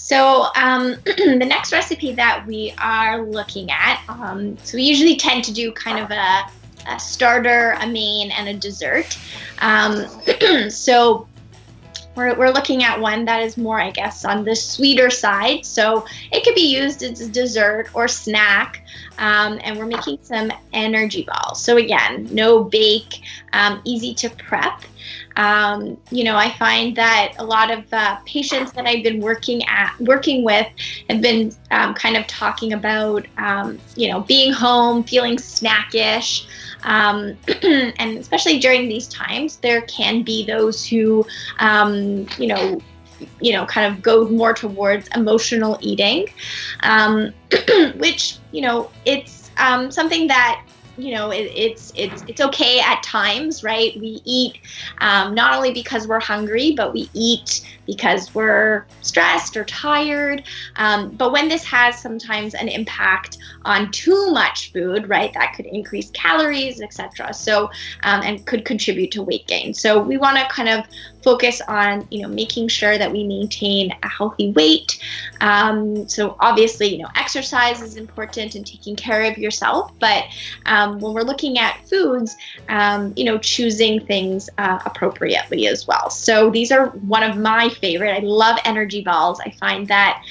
So the next recipe that we are looking at, so we usually tend to do kind of a starter, a main, and a dessert. So we're looking at one that is more, I guess, on the sweeter side. So it could be used as a dessert or snack. And we're making some energy balls. So again, no bake, easy to prep. I find that a lot of patients that I've been working with have been kind of talking about, being home, feeling snackish. And especially during these times, there can be those who, kind of go more towards emotional eating, which, it's something that, it's okay at times, right? We eat not only because we're hungry, but we eat because we're stressed or tired. But when this has sometimes an impact on too much food, right, that could increase calories, etc. So, and could contribute to weight gain. So we want to kind of focus on, making sure that we maintain a healthy weight. So obviously, exercise is important and taking care of yourself. But when we're looking at foods, choosing things appropriately as well. So these are one of my favorite. I love energy balls. I find that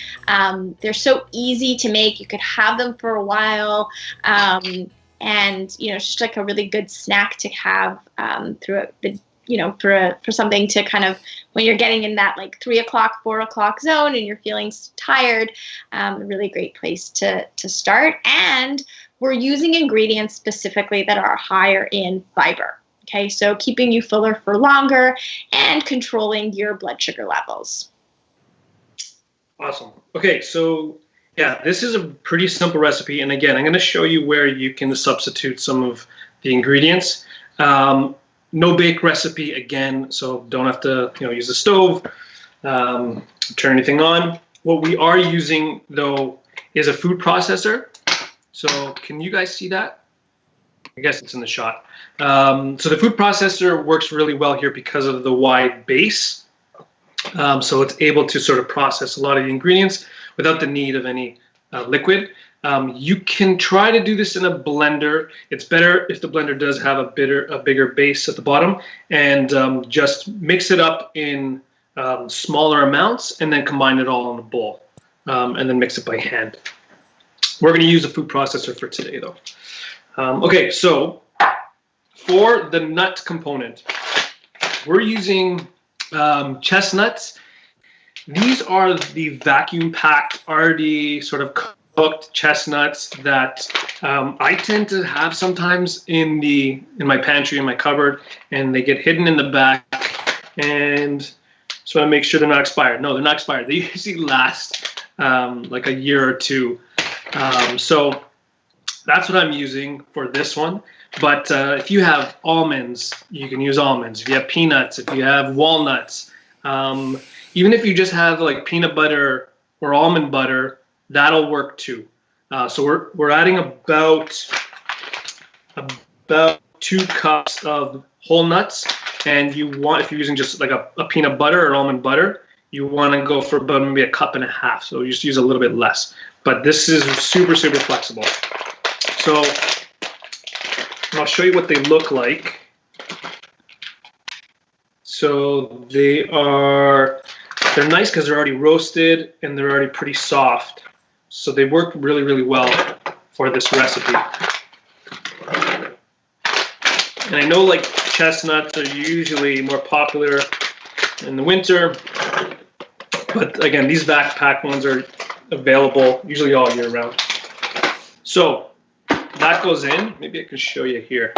they're so easy to make. You could have them for a while. And, it's just like a really good snack to have throughout the for something to kind of, when you're getting in that like 3 o'clock, 4 o'clock zone and you're feeling tired, a really great place to start. And we're using ingredients specifically that are higher in fiber. Okay, so keeping you fuller for longer and controlling your blood sugar levels. Awesome. Okay, so yeah, this is a pretty simple recipe. And again, I'm going to show you where you can substitute some of the ingredients. No bake recipe again, so don't have to use the stove, turn anything on. What we are using though is a food processor. So can you guys see that? I guess it's in the shot. So the food processor works really well here because of the wide base. So it's able to sort of process a lot of the ingredients without the need of any liquid. You can try to do this in a blender. It's better if the blender does have a bigger base at the bottom, and just mix it up in smaller amounts and then combine it all in a bowl, and then mix it by hand. We're going to use a food processor for today though. Okay, so for the nut component, we're using chestnuts. These are the vacuum packed, already sort of cooked chestnuts that I tend to have sometimes in my pantry, in my cupboard, and they get hidden in the back, and just want to make sure they're not expired. No, they're not expired. They usually last like a year or two. So that's what I'm using for this one. But if you have almonds, you can use almonds. If you have peanuts, if you have walnuts, even if you just have like peanut butter or almond butter, that'll work too. So we're adding about 2 cups of whole nuts, and if you're using just like a peanut butter or almond butter, you want to go for about maybe 1.5 cups. So you just use a little bit less. But this is super, super flexible. So I'll show you what they look like. So they're nice because they're already roasted and they're already pretty soft. So they work really, really well for this recipe. And I know like chestnuts are usually more popular in the winter, but again, these backpack ones are available usually all year round. So that goes in. Maybe I can show you here.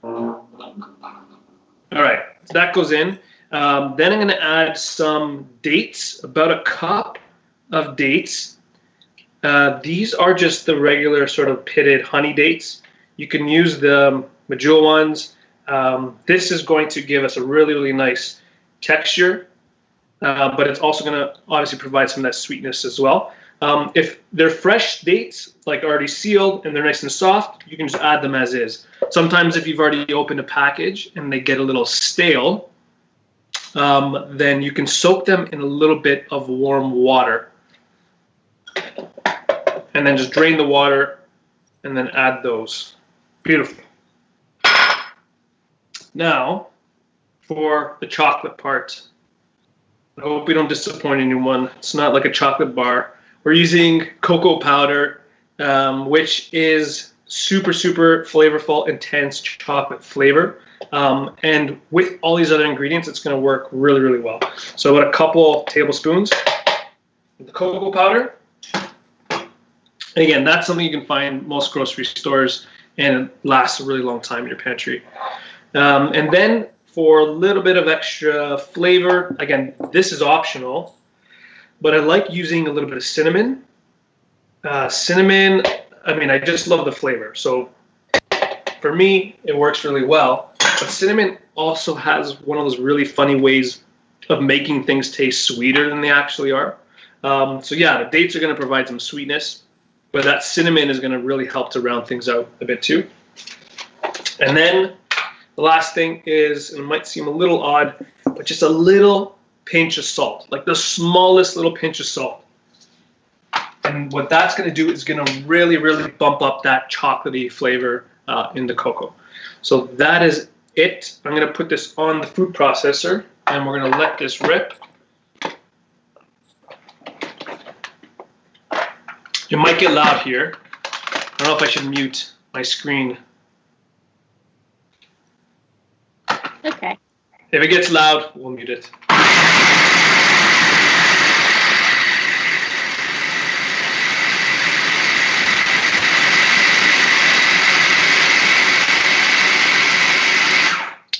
All right, so that goes in. Then I'm going to add some dates, about 1 cup of dates. These are just the regular sort of pitted honey dates. You can use the Medjool ones. This is going to give us a really, really nice texture, but it's also going to obviously provide some of that sweetness as well. If they're fresh dates, like already sealed and they're nice and soft, you can just add them as is. Sometimes if you've already opened a package and they get a little stale, then you can soak them in a little bit of warm water. and then just drain the water and then add those. Beautiful. Now, for the chocolate part, I hope we don't disappoint anyone. It's not like a chocolate bar. We're using cocoa powder, which is super, super flavorful, intense chocolate flavor. And with all these other ingredients, it's going to work really, really well. So about a couple tablespoons of the cocoa powder. And again, that's something you can find most grocery stores, and it lasts a really long time in your pantry. And then for a little bit of extra flavor, again, this is optional, but I like using a little bit of cinnamon. Cinnamon, I mean, I just love the flavor. So for me, it works really well. But cinnamon also has one of those really funny ways of making things taste sweeter than they actually are. So yeah, the dates are going to provide some sweetness, but that cinnamon is going to really help to round things out a bit too. And then the last thing is, and it might seem a little odd, but just a little pinch of salt, like the smallest little pinch of salt. And what that's going to do is going to really, really bump up that chocolatey flavor in the cocoa. So that is it. I'm going to put this on the food processor, and we're going to let this rip. It might get loud here. I don't know if I should mute my screen. Okay. If it gets loud, we'll mute it.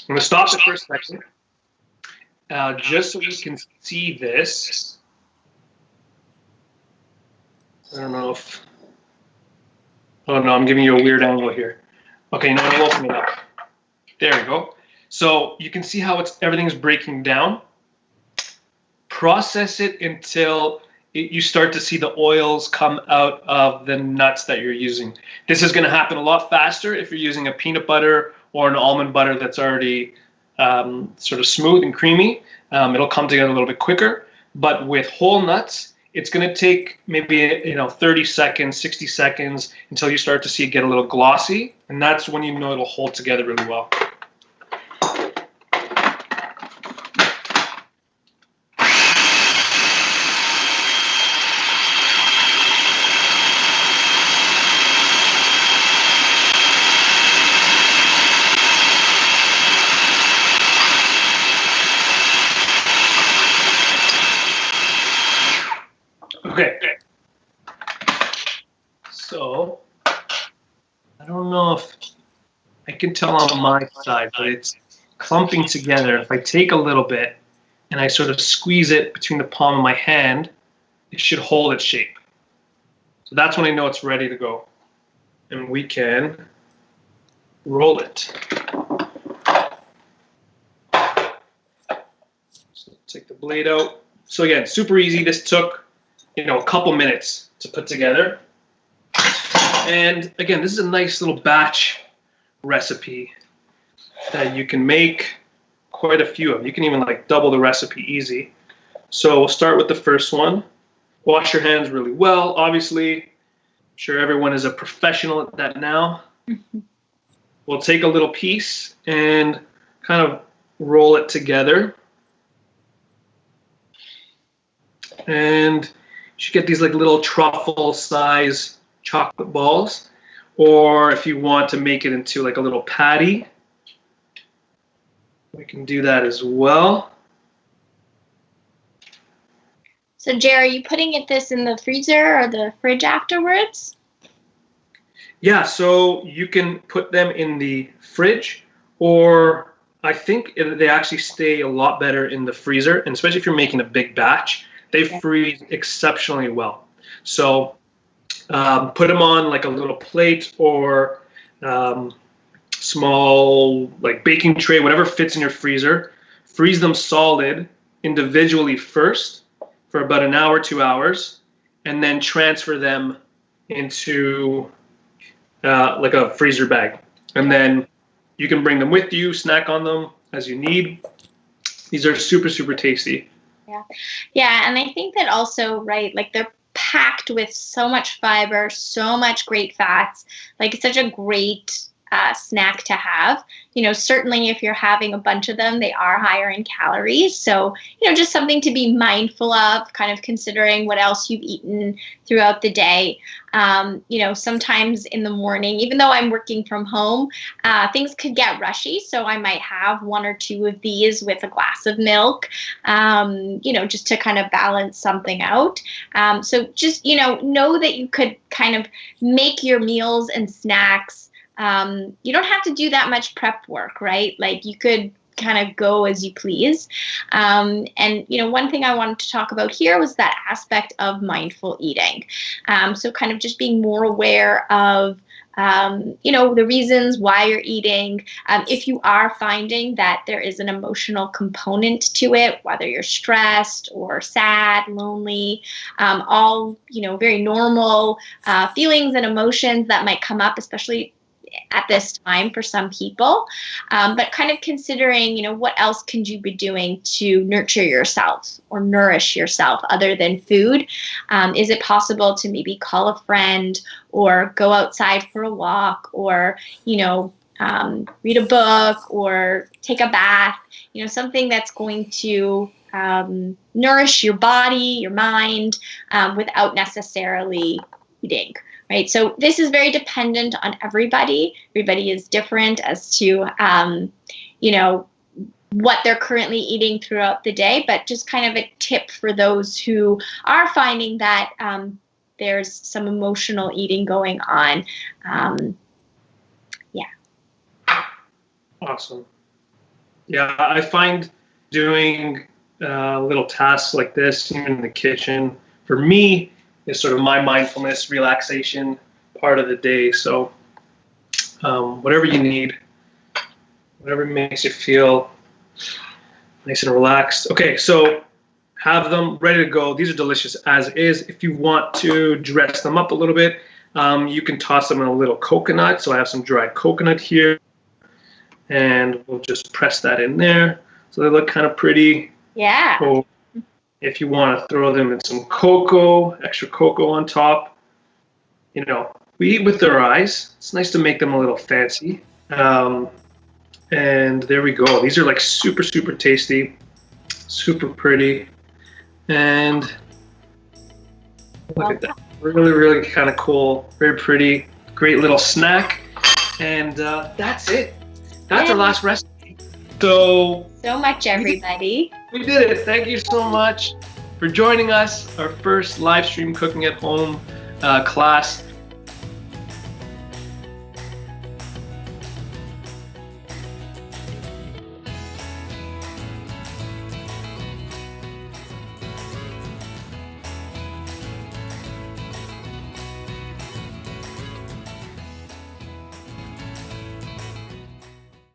I'm going to stop it for a second, just so you can see this. I don't know if... Oh, no, I'm giving you a weird angle here. Okay, now I'm opening it up. There we go. So you can see how everything's breaking down. Process it until you start to see the oils come out of the nuts that you're using. This is going to happen a lot faster if you're using a peanut butter or an almond butter that's already sort of smooth and creamy. It'll come together a little bit quicker. But with whole nuts, it's going to take maybe 30 seconds, 60 seconds until you start to see it get a little glossy, and that's when you know it'll hold together really well. Okay, so I don't know if I can tell on my side, but it's clumping together. If I take a little bit and I sort of squeeze it between the palm of my hand, it should hold its shape. So that's when I know it's ready to go. And we can roll it. So take the blade out. So again, super easy. This took a couple minutes to put together. And again, this is a nice little batch recipe that you can make quite a few of. You can even double the recipe easy. So we'll start with the first one. Wash your hands really well, obviously. I'm sure everyone is a professional at that now. We'll take a little piece and kind of roll it together. And you should get these little truffle size chocolate balls, or if you want to make it into a little patty, we can do that as well. So Jerry, are you putting this in the freezer or the fridge afterwards? Yeah, so you can put them in the fridge, or I think they actually stay a lot better in the freezer, and especially if you're making a big batch. They freeze exceptionally well. So put them on a little plate or small baking tray, whatever fits in your freezer. Freeze them solid individually first for about an hour, 2 hours, and then transfer them into a freezer bag. And then you can bring them with you, snack on them as you need. These are super, super tasty. Yeah, and I think that also, right, packed with so much fiber, so much great fats. Like, it's such a great snack to have. Certainly if you're having a bunch of them, they are higher in calories. So, just something to be mindful of, kind of considering what else you've eaten throughout the day. Sometimes in the morning, even though I'm working from home, things could get rushy. So I might have one or two of these with a glass of milk, just to kind of balance something out. So just, know that you could kind of make your meals and snacks. You don't have to do that much prep work, right? Like, you could kind of go as you please. And one thing I wanted to talk about here was that aspect of mindful eating. So kind of just being more aware of the reasons why you're eating. If you are finding that there is an emotional component to it, whether you're stressed or sad, lonely, all, very normal feelings and emotions that might come up, especially at this time for some people, but kind of considering, what else can you be doing to nurture yourself or nourish yourself other than food? Is it possible to maybe call a friend or go outside for a walk, or, read a book or take a bath, something that's going to nourish your body, your mind, without necessarily eating. Right. So this is very dependent on everybody. Everybody is different as to, what they're currently eating throughout the day. But just kind of a tip for those who are finding that there's some emotional eating going on. Awesome. Yeah, I find doing little tasks like this, even in the kitchen, for me, is sort of my mindfulness, relaxation part of the day. So whatever you need, whatever makes you feel nice and relaxed. Okay, so have them ready to go. These are delicious as is. If you want to dress them up a little bit, you can toss them in a little coconut. So I have some dried coconut here, and we'll just press that in there. So they look kind of pretty. Yeah. Or if you want to throw them in some cocoa, extra cocoa on top, we eat with our eyes. It's nice to make them a little fancy. And there we go. These are like super, super tasty, super pretty. And look at that. Really, really kind of cool. Very pretty. Great little snack. And that's it. That's our last recipe. So much, everybody. We did it. Thank you so much for joining us. Our first live stream cooking at home class.